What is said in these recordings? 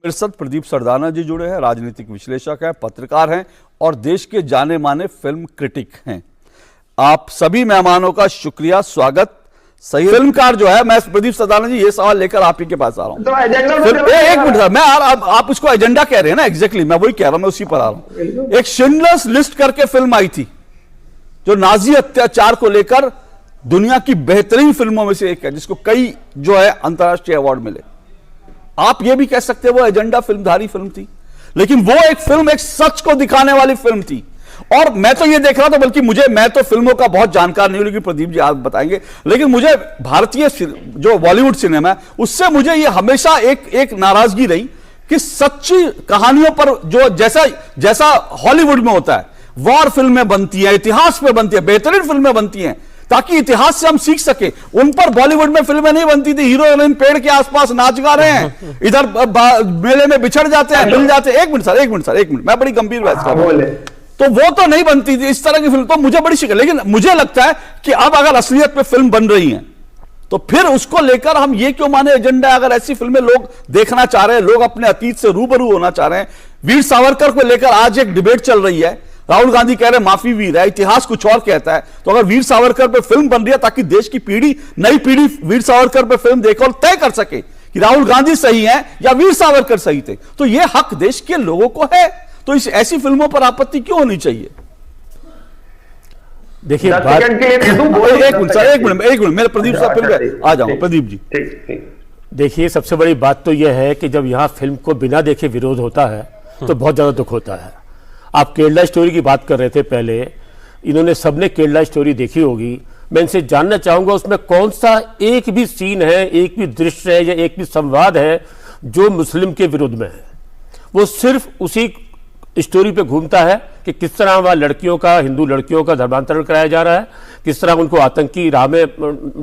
इरशद प्रदीप सरदाना जी जुड़े हैं, राजनीतिक विश्लेषक हैं, पत्रकार हैं और देश के जाने माने फिल्म क्रिटिक हैं। आप सभी मेहमानों का शुक्रिया, स्वागत। सही फिल्मकार जो है, मैं प्रदीप सरदाना जी ये सवाल लेकर आप ही के पास आ रहा हूं। तो एक मिनट, मैं आप उसको एजेंडा कह रहे हैं ना, एग्जैक्टली मैं वही कह रहा हूं, मैं उसी पर आ रहा हूं। एक शिंडलर्स लिस्ट करके फिल्म आई थी जो नाजी अत्याचार को लेकर दुनिया की बेहतरीन फिल्मों में से एक है, जिसको कई जो है अंतर्राष्ट्रीय अवार्ड मिले। आप ये भी कह सकते हैं वो एजेंडा फिल्मधारी फिल्म थी, लेकिन वो एक फिल्म एक सच को दिखाने वाली फिल्म थी। और मैं तो ये देख रहा था, बल्कि मैं तो फिल्मों का बहुत जानकार नहीं हूं, लेकिन प्रदीप जी आप बताएंगे, लेकिन मुझे भारतीय जो बॉलीवुड सिनेमा है उससे मुझे ये हमेशा एक नाराजगी रही कि सच्ची कहानियों पर जो जैसा हॉलीवुड में होता है, वॉर फिल्में बनती है, इतिहास पे बनती है, बेहतरीन फिल्में बनती हैं ताकि इतिहास से हम सीख सके, उन पर बॉलीवुड में फिल्में नहीं बनती थी। हीरो हीरोइन पेड़ के आसपास नाच गा रहे हैं, इधर मेले में बिछड़ जाते हैं, मिल जाते हैं। एक मिनट, मैं बड़ी गंभीर बहस कर रहा हूं। तो वो तो नहीं बनती थी इस तरह की फिल्म, तो मुझे बड़ी शिकायत। लेकिन मुझे लगता है कि अब अगर असलियत पे फिल्म बन रही है तो फिर उसको लेकर हम ये क्यों माने एजेंडा। अगर ऐसी फिल्में लोग देखना चाह रहे हैं, लोग अपने अतीत से रूबरू होना चाह रहे हैं। वीर सावरकर को लेकर आज एक डिबेट चल रही है, राहुल गांधी कह रहे हैं माफी वीर है, इतिहास कुछ और कहता है। तो अगर वीर सावरकर पे फिल्म बन रही है ताकि देश की नई पीढ़ी वीर सावरकर पे फिल्म देखे और तय कर सके कि राहुल गांधी सही है या वीर सावरकर सही थे, तो यह हक देश के लोगों को है। तो ऐसी फिल्मों पर आपत्ति क्यों होनी चाहिए? देखिए एक मिनट मेरे प्रदीप साहब फिर आ जाऊंगा। प्रदीप जी देखिए, सबसे बड़ी बात तो यह है कि जब यहाँ फिल्म को बिना देखे विरोध होता है तो बहुत ज्यादा दुख होता है। आप केरला स्टोरी की बात कर रहे थे पहले, इन्होंने सबने केरला स्टोरी देखी होगी। मैं इनसे जानना चाहूंगा उसमें कौन सा एक भी सीन है, एक भी दृश्य है या एक भी संवाद है जो मुस्लिम के विरुद्ध में है। वो सिर्फ उसी स्टोरी पे घूमता है कि किस तरह वहाँ लड़कियों का, हिंदू लड़कियों का धर्मांतरण कराया जा रहा है, किस तरह उनको आतंकी राह में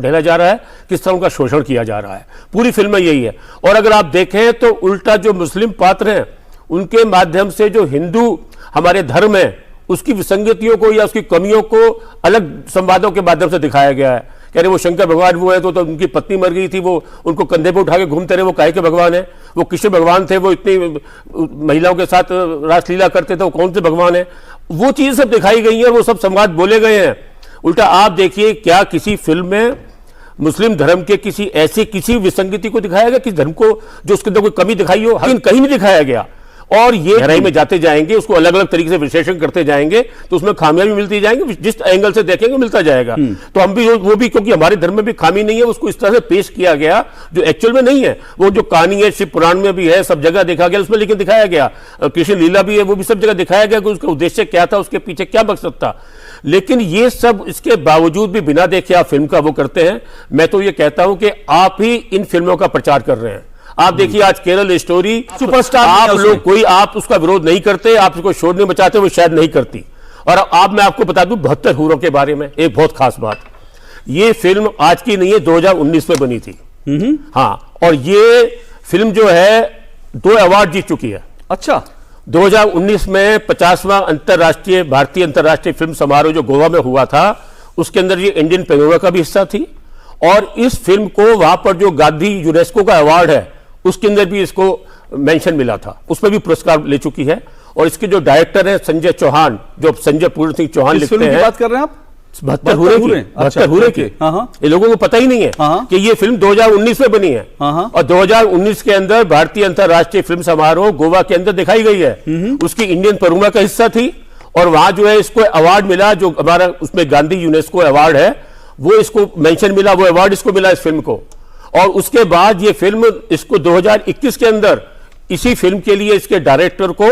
ढेला जा रहा है, किस तरह उनका शोषण किया जा रहा है। पूरी फिल्म में यही है। और अगर आप देखें तो उल्टा जो मुस्लिम पात्र हैं उनके माध्यम से जो हिंदू हमारे धर्म है उसकी विसंगतियों को या उसकी कमियों को अलग संवादों के माध्यम से दिखाया गया है। कह रहे वो शंकर भगवान वो है तो उनकी पत्नी मर गई थी, वो उनको कंधे पे उठा के घूमते रहे, वो काहे के भगवान है? वो कृष्ण भगवान थे, वो इतनी महिलाओं के साथ रासलीला करते थे, वो कौन से भगवान है? वो चीज सब दिखाई गई है, वो सब संवाद बोले गए हैं। उल्टा आप देखिए, क्या किसी फिल्म में मुस्लिम धर्म के किसी विसंगति को दिखाया गया, किस धर्म को जो उसके अंदर कोई कमी दिखाई हो? कहीं नहीं दिखाया गया। और ये गहराई में जाते जाएंगे, उसको अलग अलग तरीके से विश्लेषण करते जाएंगे तो उसमें खामियां भी मिलती जाएंगी, जिस एंगल से देखेंगे मिलता जाएगा। तो हम भी वो भी, क्योंकि हमारे धर्म में भी खामी नहीं है, उसको इस तरह से पेश किया गया जो एक्चुअल में नहीं है। वो जो कहानी है शिव पुराण में भी है, सब जगह देखा गया, उसमें लेकिन दिखाया गया। कृष्ण लीला भी है, वो भी सब जगह दिखाया गया कि उसका उद्देश्य क्या था, उसके पीछे क्या मकसद था। लेकिन ये सब इसके बावजूद भी बिना देखे आप फिल्म का वो करते हैं। मैं तो ये कहता हूं कि आप ही इन फिल्मों का प्रचार कर रहे हैं। आप देखिए आज केरल स्टोरी सुपरस्टार, आप लोग आप उसका विरोध नहीं करते, आप उसको शोर नहीं मचाते, वो शायद नहीं करती। और मैं आपको बता दूं 72 हूरों के बारे में एक बहुत खास बात, ये फिल्म आज की नहीं है, 2019 में बनी थी। हाँ, और ये फिल्म जो है 2 अवार्ड जीत चुकी है। अच्छा, 2019 में 50वां भारतीय अंतर्राष्ट्रीय फिल्म समारोह जो गोवा में हुआ था, उसके अंदर ये इंडियन पेनोरा का भी हिस्सा थी। और इस फिल्म को वहां पर जो गांधी यूनेस्को का अवार्ड है उसके अंदर भी इसको मेंशन मिला था, उसमें भी पुरस्कार ले चुकी है। और इसके जो डायरेक्टर हैं संजय चौहान, जो संजय पूर्ण सिंह चौहान लिखते हैं। बात कर रहे हैं आप 72 हूरे की। ये लोगों को पता ही नहीं है कि ये फिल्म 2019 में बनी है। और 2019 के अंदर भारतीय अंतर्राष्ट्रीय फिल्म समारोह गोवा के अंदर दिखाई गई है, उसकी इंडियन पेनोरा का हिस्सा थी। और वहां जो है इसको अवार्ड मिला, जो हमारा उसमें गांधी यूनेस्को अवार्ड है, वो इसको मेंशन मिला, वो अवार्ड इसको मिला इस फिल्म को। और उसके बाद ये फिल्म इसको 2021 के अंदर इसी फिल्म के लिए इसके डायरेक्टर को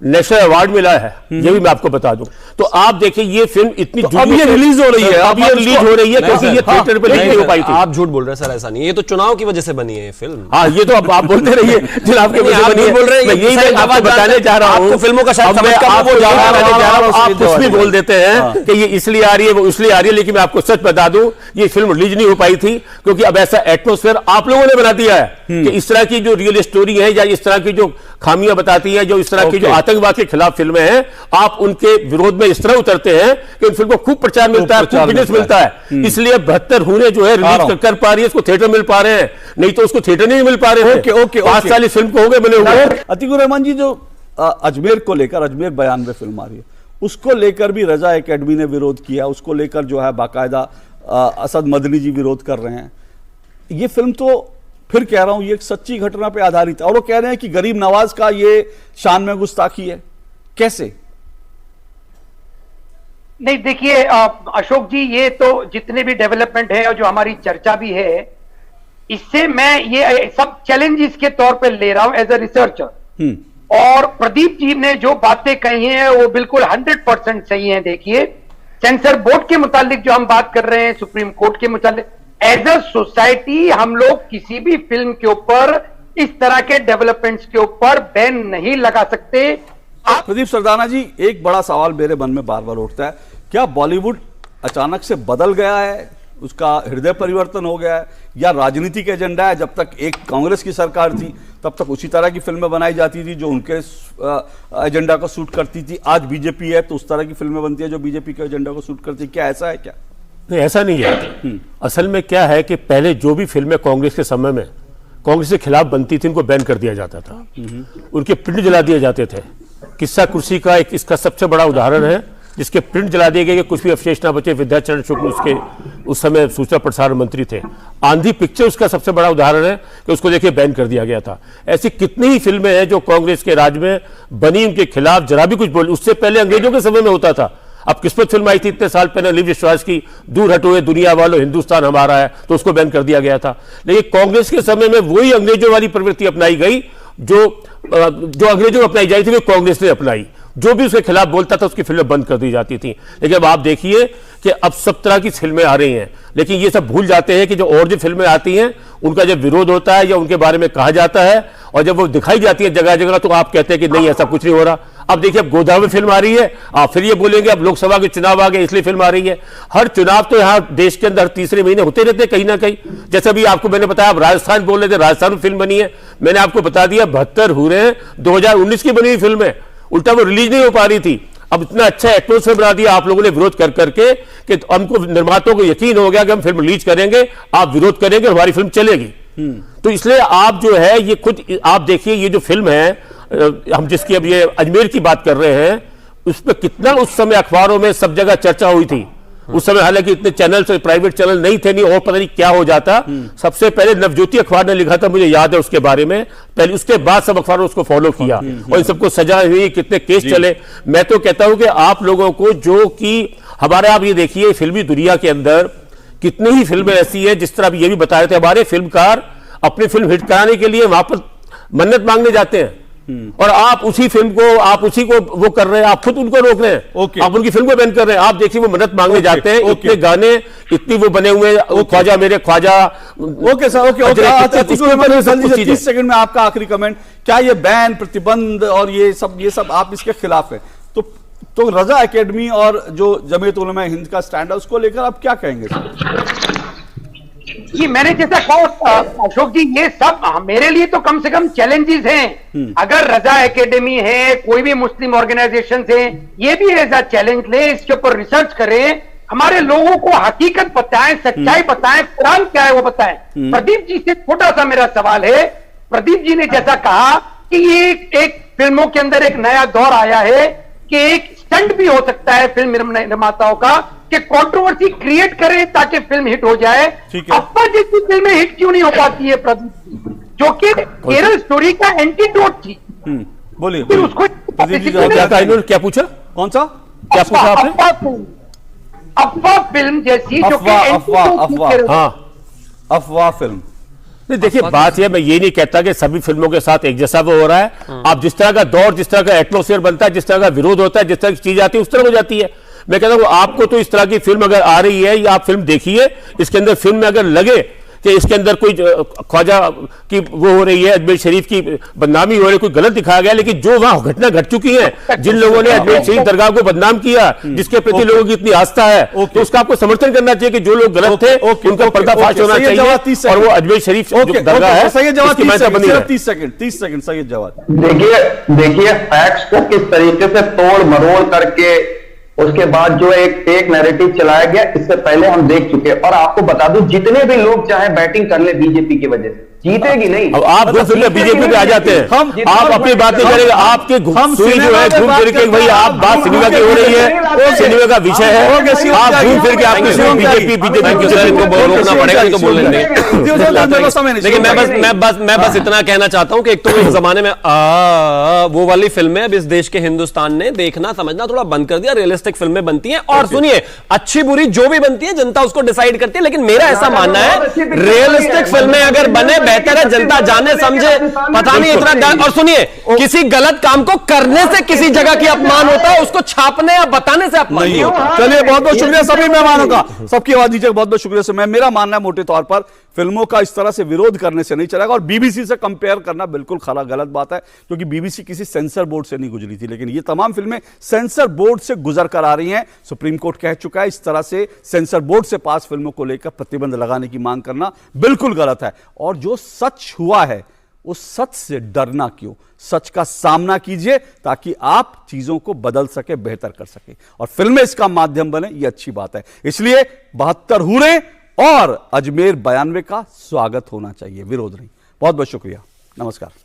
नेशनल अवार्ड मिला है, ये भी मैं आपको बता दूं। तो आप देखिए ये फिल्म इतनी अब ये रिलीज हो रही है, अब ये रिलीज हो रही है क्योंकि ये थिएटर पे नहीं हो पाई थी। आप झूठ बोल रहे हैं सर, ऐसा नहीं है, ये तो चुनाव की वजह से बनी है ये फिल्म। हाँ, ये तो अब आप बोलते रहिए चुनाव की वजह से बनी है, बोल रहे हैं। मैं यही आपको बताने जा रहा हूँ। फिल्मों का शायद आप कुछ भी बोल देते हैं कि ये इसलिए आ रही है, वो इसलिए आ रही है, लेकिन मैं आपको सच बता दूं ये फिल्म रिलीज नहीं हो पाई थी क्योंकि अब ऐसा एटमोस्फेयर आप लोगों ने बना दिया है कि इस तरह की जो रियल स्टोरी है या इस तरह की जो खामियां बताती हैं, जो इस तरह की जो Okay. आतंकवाद के खिलाफ फिल्में हैं, आप उनके विरोध में इस तरह उतरते हैं कि उन फिल्म को खूब प्रचार मिलता है, खूब बिजनेस मिलता है। इसलिए 72 हुने जो है रिलीज कर पा रही है, इसको थिएटर मिल पा रहे हैं, नहीं तो उसको थिएटर नहीं मिल पा रहे थे। ओके 5 साल इस फिल्म को हो गए बने हुए। अतीकुर रहमान जी, जो अजमेर को लेकर, अजमेर बयान में फिल्म आ रही है, उसको लेकर भी रजा एकेडमी ने विरोध किया, उसको लेकर जो है बाकायदा असद मदनी जी विरोध कर रहे हैं। ये फिल्म तो फिर कह रहा हूं ये एक सच्ची घटना पे आधारित है, और वो कह रहे हैं कि गरीब नवाज का ये शान में गुस्ताखी है। कैसे? नहीं, देखिए अशोक जी, ये तो जितने भी डेवलपमेंट है और जो हमारी चर्चा भी है, इससे मैं ये सब चैलेंजेस के तौर पे ले रहा हूं एज ए रिसर्चर। और प्रदीप जी ने जो बातें कही हैं वो बिल्कुल 100% सही हैं। देखिए, सेंसर बोर्ड के मुतालिक जो हम बात कर रहे हैं, सुप्रीम कोर्ट के मुतालिक, एज अ सोसाइटी हम लोग किसी भी फिल्म के ऊपर इस तरह के डेवलपमेंट्स के ऊपर बैन नहीं लगा सकते। प्रदीप सरदाना जी, एक बड़ा सवाल मेरे मन में बार बार उठता है, क्या बॉलीवुड अचानक से बदल गया है, उसका हृदय परिवर्तन हो गया है, या राजनीतिक एजेंडा है? जब तक एक कांग्रेस की सरकार थी तब तक उसी तरह की फिल्में बनाई जाती थी जो उनके एजेंडा को सूट करती थी। आज बीजेपी है तो उस तरह की फिल्में बनती है जो बीजेपी के एजेंडा को सूट करती है। क्या ऐसा है क्या? नहीं, ऐसा नहीं है। असल में क्या है कि पहले जो भी फिल्में कांग्रेस के समय में कांग्रेस के खिलाफ बनती थी, उनको बैन कर दिया जाता था, उनके प्रिंट जला दिए जाते थे। किस्सा कुर्सी का एक इसका सबसे बड़ा उदाहरण है, जिसके प्रिंट जला दिए गए कि कुछ भी अवशेष ना बचे। विद्याचरण शुक्ल उसके उस समय सूचना प्रसारण मंत्री थे। आंधी पिक्चर उसका सबसे बड़ा उदाहरण है कि उसको देखिए बैन कर दिया गया था। ऐसी कितनी ही फिल्में हैं जो कांग्रेस के राज में बनी, उनके खिलाफ जरा भी कुछ बोल। उससे पहले अंग्रेजों के समय में होता था। अब किस्मत फिल्म आई थी इतने साल पहले अनिल विश्वास की, दूर हटोए दुनिया वालों हिंदुस्तान हमारा है, तो उसको बैन कर दिया गया था। लेकिन कांग्रेस के समय में वही अंग्रेजों वाली प्रवृत्ति अपनाई गई जो अंग्रेजों में अपनाई जाती थी, वो कांग्रेस ने अपनाई। जो भी उसके खिलाफ बोलता था उसकी फिल्में बंद कर दी जाती थी। लेकिन अब आप देखिए कि अब सब तरह की फिल्में आ रही हैं, लेकिन ये सब भूल जाते हैं कि जो और जो फिल्में आती हैं उनका जब विरोध होता है या उनके बारे में कहा जाता है और जब वो दिखाई जाती है जगह जगह, तो आप कहते हैं कि नहीं ऐसा कुछ नहीं हो रहा। अब देखिए, अब गोदावरी फिल्म आ रही है, आप फिर ये बोलेंगे अब लोकसभा के चुनाव आ गए इसलिए फिल्म आ रही है। हर चुनाव तो यहाँ देश के अंदर तीसरे महीने होते रहते हैं कहीं ना कहीं। जैसे अभी आपको मैंने बताया, आप राजस्थान बोल रहे थे, राजस्थान में फिल्म बनी है। मैंने आपको बता दिया 72 हुए 2019 की बनी हुई फिल्म है, उल्टा वो रिलीज नहीं हो पा रही थी। अब इतना अच्छा एटमॉस्फेयर बना दिया आप लोगों ने विरोध कर करके कि हमको निर्माताओं को यकीन हो गया कि हम फिल्म रिलीज करेंगे, आप विरोध करेंगे, हमारी फिल्म चलेगी। तो इसलिए आप जो है ये खुद आप देखिए, ये जो फिल्म है हम जिसकी अब ये अजमेर की बात कर रहे हैं, उस पर कितना उस समय अखबारों में सब जगह चर्चा हुई थी। उस समय हालांकि इतने चैनल प्राइवेट चैनल नहीं थे, नहीं और पता नहीं क्या हो जाता। सबसे पहले नवज्योति अखबार ने लिखा था, मुझे याद है उसके बारे में पहले, उसके बाद सब अखबारों ने उसको फॉलो किया और इन सबको सजा हुई, कितने केस चले। मैं तो कहता हूं कि आप लोगों को जो कि हमारे, आप ये देखिए फिल्मी दुनिया के अंदर कितनी ही फिल्में ऐसी है, जिस तरह ये भी बता रहे थे, हमारे फिल्मकार अपनी फिल्म हिट कराने के लिए वहां पर मन्नत मांगने जाते हैं और आप उसी फिल्म को, आप उसी को वो कर रहे हैं, आप खुद उनको रोक रहे हैं। आप उनकी फिल्म को बैन कर रहे हैं। आप देखिए वो मन्नत मांगने जाते हैं, इतने गाने, इतनी वो बने हुए, ख्वाजा मेरे Khwaja. Okay sir, okay 30 second में आपका आखिरी कमेंट। क्या ये बैन, प्रतिबंध और ये सब आप इसके खिलाफ है? तो रजा एकेडमी और जो जमीयत उलमा हिंद का स्टैंड है उसको लेकर आप क्या कहेंगे सर? ये मैंने जैसा कहा अशोक जी, ये सब मेरे लिए तो कम से कम चैलेंजेस हैं। अगर रजा एकेडमी है, कोई भी मुस्लिम ऑर्गेनाइजेशन है, ये भी एज अ चैलेंज ले, इसके ऊपर रिसर्च करें, हमारे लोगों को हकीकत बताएं, सच्चाई बताएं, कुरान क्या है वो बताएं। प्रदीप जी से छोटा सा मेरा सवाल है, प्रदीप जी ने जैसा कहा कि ये एक फिल्मों के अंदर एक नया दौर आया है कि एक स्टंट भी हो सकता है फिल्म निर्माताओं का कि कंट्रोवर्सी क्रिएट करें ताकि फिल्म हिट हो जाए। अप्पा जैसी फिल्में हिट क्यों नहीं हो पाती है प्रदीप जी, जो कि केरल स्टोरी का एंटीडोट थी? बोलिए, फिर उसको क्या पूछा? कौन सा क्या पूछा आपने? अफवाह फिल्म जैसी, जो कि अफवाह फिल्म। नहीं देखिए, बात यह, मैं ये नहीं कहता कि सभी फिल्मों के साथ एक जैसा वो हो रहा है। आप जिस तरह का दौर, जिस तरह का एटमॉस्फेयर बनता है, जिस तरह का विरोध होता है, जिस तरह की चीज आती है उस तरह हो जाती है। मैं कहता हूं आपको तो इस तरह की फिल्म अगर आ रही है या आप फिल्म देखिए, इसके अंदर फिल्म में अगर लगे कि इसके अंदर कोई ख्वाजा की वो हो रही है, अजमेर शरीफ की बदनामी हो रही है, कोई गलत दिखाया गया, लेकिन जो वहां घटना घट चुकी है, जिन लोगों ने अजमेर शरीफ दरगाह को बदनाम किया, जिसके प्रति लोगों की इतनी आस्था है, तो उसका आपको समर्थन करना चाहिए कि जो लोग गलत थे उनका पर्दाफाश होना चाहिए, और वो अजमेर शरीफ जो दरगाह है उसकी महत्ता बनी है। 30 सेकंड सैयद जवाद। देखिए फैक्ट्स को किस तरीके से तोड़ मरोड़ करके उसके बाद जो एक फेक नैरेटिव चलाया गया, इससे पहले हम देख चुके हैं। और आपको बता दूं, जितने भी लोग चाहे बैटिंग कर ले बीजेपी की वजह से, जीतेगी नहीं। अब आप घूम फिर बीजेपी पे आ जाते हैं, आप अपनी बात नहीं करेंगे, आपके सुई जो है घूम फिर के भाई आप बात सिनेमा की हो रही है, सिनेमा का विषय है, आप घूम फिर के आपकी बीजेपी रोकना पड़ेगा, इनको बोलने देंगे। लेकिन मैं बस इतना कहना चाहता हूं कि एक तो इस जमाने में वो वाली फिल्में अब इस देश के हिंदुस्तान ने देखना समझना थोड़ा बंद कर दिया, रियलिस्टिक फिल्में बनती हैं, और सुनिए अच्छी बुरी जो भी बनती है जनता उसको डिसाइड करती है, लेकिन मेरा ऐसा मानना है रियलिस्टिक फिल्में अगर बने बेहतर है, जनता जाने समझे, पता नहीं इतना। और सुनिए, किसी गलत काम को करने से किसी जगह की अपमान होता है, उसको छापने या बताने से अपमान नहीं होता। चलिए बहुत बहुत शुक्रिया सभी मेहमानों का, सबकी आवाज दीजिए, बहुत बहुत शुक्रिया से। मेरा मानना है मोटे तौर पर फिल्मों का इस तरह से विरोध करने से नहीं चलेगा, और बीबीसी से कंपेयर करना बिल्कुल खरा गलत बात है, क्योंकि बीबीसी किसी सेंसर बोर्ड से नहीं गुजरी थी, लेकिन ये तमाम फिल्में सेंसर बोर्ड से गुजर कर आ रही हैं। सुप्रीम कोर्ट कह चुका है, इस तरह से सेंसर बोर्ड से पास फिल्मों को लेकर प्रतिबंध लगाने की मांग करना बिल्कुल गलत है। और जो सच हुआ है उस सच से डरना क्यों, सच का सामना कीजिए ताकि आप चीजों को बदल सके, बेहतर कर सके, और फिल्में इसका माध्यम बने, ये अच्छी बात है। इसलिए 72 हूरें और अजमेर 92 का स्वागत होना चाहिए, विरोध नहीं। बहुत बहुत शुक्रिया, नमस्कार।